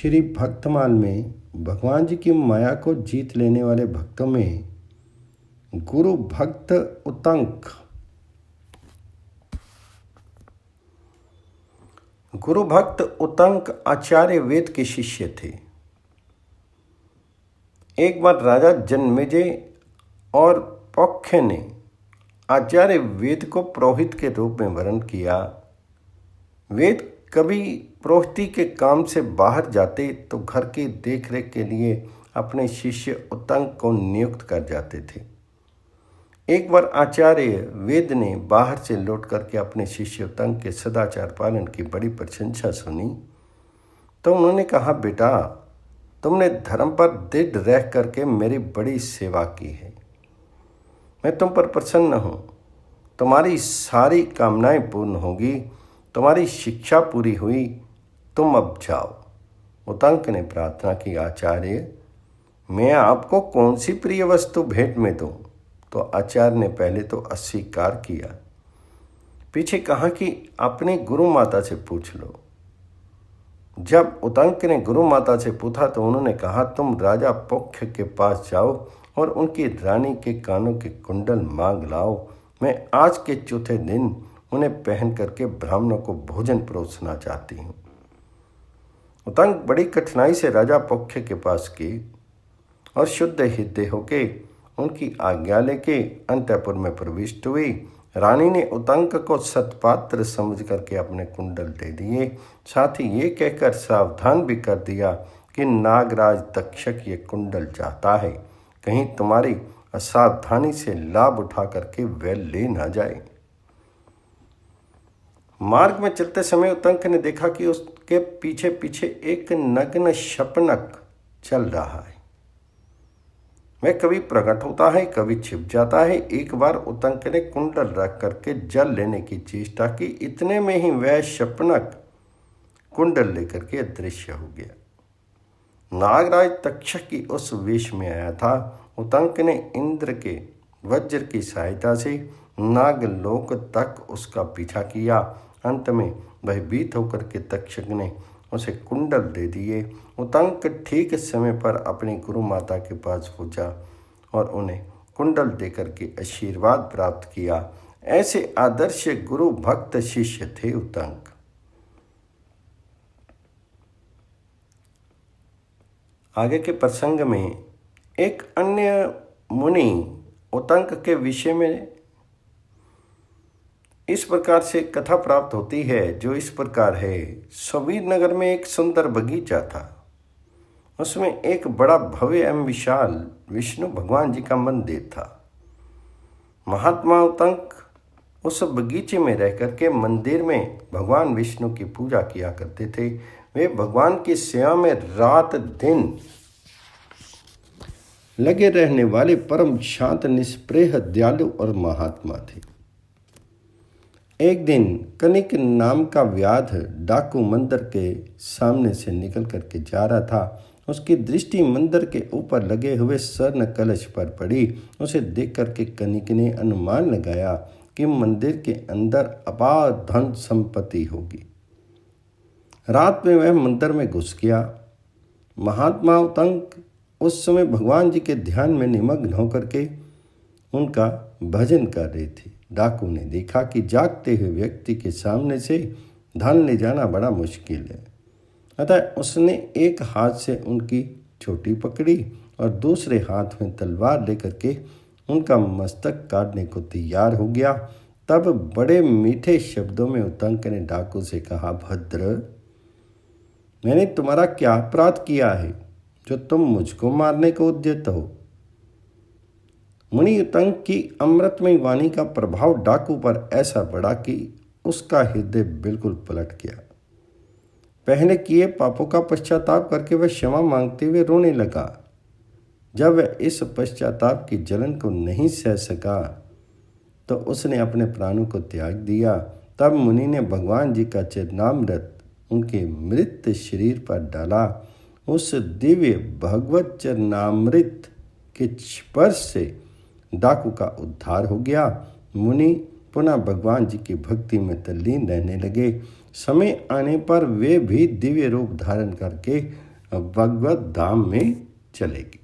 श्री भक्तमाल में भगवान जी की माया को जीत लेने वाले भक्तों में गुरु भक्त उतंक आचार्य वेद के शिष्य थे। एक बार राजा जन्मेजय और पौख्य ने आचार्य वेद को पुरोहित के रूप में वरण किया। वेद कभी पुरोहिती के काम से बाहर जाते तो घर की देखरेख के लिए अपने शिष्य उतंक को नियुक्त कर जाते थे। एक बार आचार्य वेद ने बाहर से लौट करके अपने शिष्य उतंक के सदाचार पालन की बड़ी प्रशंसा सुनी तो उन्होंने कहा, बेटा, तुमने धर्म पर दृढ़ रह करके मेरी बड़ी सेवा की है। मैं तुम पर प्रसन्न हूँ। तुम्हारी सारी कामनाएं पूर्ण होगी। तुम्हारी शिक्षा पूरी हुई। तुम अब जाओ। उतंक ने प्रार्थना की, आचार्य, मैं आपको कौन सी प्रिय वस्तु भेंट में दूं? तो आचार्य ने पहले तो अस्वीकार किया, पीछे कहा कि अपनी गुरु माता से पूछ लो। जब उतंक ने गुरु माता से पूछा तो उन्होंने कहा, तुम राजा पौख्य के पास जाओ और उनकी रानी के कानों के कुंडल मांग लाओ। मैं आज के चौथे दिन उन्हें पहन करके ब्राह्मणों को भोजन परोसना चाहती हूँ। उतंक बड़ी कठिनाई से राजा पौख्य के पास गई और शुद्ध हृदय होके उनकी आज्ञा लेके अंतःपुर में प्रविष्ट हुई। रानी ने उतंक को सत्पात्र समझ करके अपने कुंडल दे दिए। साथ ही ये कहकर सावधान भी कर दिया कि नागराज तक्षक ये कुंडल चाहता है, कहीं तुम्हारी असावधानी से लाभ उठा करके वह ले ना जाए। मार्ग में चलते समय उतंक ने देखा कि उसके पीछे पीछे एक नग्न शपनक चल रहा है। वह कभी प्रकट होता है, कभी छिप जाता है। एक बार उतंक ने कुंडल रख करके जल लेने की चेष्टा की। इतने में ही वह शपनक कुंडल लेकर के अदृश्य हो गया। नागराज तक्षक की उस वेश में आया था। उतंक ने इंद्र के वज्र की सहायता से नागलोक तक उसका पीछा किया। अंत में भयभीत होकर के तक्षक ने उसे कुंडल दे दिए। उतंक ठीक समय पर अपनी गुरु माता के पास पहुंचा और उन्हें कुंडल देकर के आशीर्वाद प्राप्त किया। ऐसे आदर्श गुरु भक्त शिष्य थे उतंक। आगे के प्रसंग में एक अन्य मुनि उतंक के विषय में इस प्रकार से कथा प्राप्त होती है, जो इस प्रकार है। स्ववीर नगर में एक सुंदर बगीचा था। उसमें एक बड़ा भव्य एवं विशाल विष्णु भगवान जी का मंदिर था। महात्मा उतंक उस बगीचे में रह करके मंदिर में भगवान विष्णु की पूजा किया करते थे। वे भगवान की सेवा में रात दिन लगे रहने वाले परम शांत, निष्प्रेह, दयालु और महात्मा थे। एक दिन कनिक नाम का व्याध डाकू मंदिर के सामने से निकल करके जा रहा था। उसकी दृष्टि मंदिर के ऊपर लगे हुए स्वर्ण कलश पर पड़ी। उसे देख करके कनिक ने अनुमान लगाया कि मंदिर के अंदर अपार धन संपत्ति होगी। रात में वह मंदिर में घुस गया। महात्मा उतंक उस समय भगवान जी के ध्यान में निमग्न होकर के उनका भजन कर रहे थे। डाकू ने देखा कि जागते हुए व्यक्ति के सामने से धन ले जाना बड़ा मुश्किल है, अतः उसने एक हाथ से उनकी चोटी पकड़ी और दूसरे हाथ में तलवार लेकर के उनका मस्तक काटने को तैयार हो गया। तब बड़े मीठे शब्दों में उतंक ने डाकू से कहा, भद्र, मैंने तुम्हारा क्या अपराध किया है जो तुम मुझको मारने को उद्यत हो? मुनि उतंक की अमृतमयी वाणी का प्रभाव डाकू पर ऐसा पड़ा कि उसका हृदय बिल्कुल पलट गया। पहले किए पापों का पश्चाताप करके वह क्षमा मांगते हुए रोने लगा। जब वह इस पश्चाताप की जलन को नहीं सह सका तो उसने अपने प्राणों को त्याग दिया। तब मुनि ने भगवान जी का चरणामृत उनके मृत शरीर पर डाला। उस दिव्य भगवत चरणामृत के स्पर्श से डाकू का उद्धार हो गया। मुनि पुनः भगवान जी की भक्ति में तल्लीन रहने लगे। समय आने पर वे भी दिव्य रूप धारण करके भगवत धाम में चलेगी।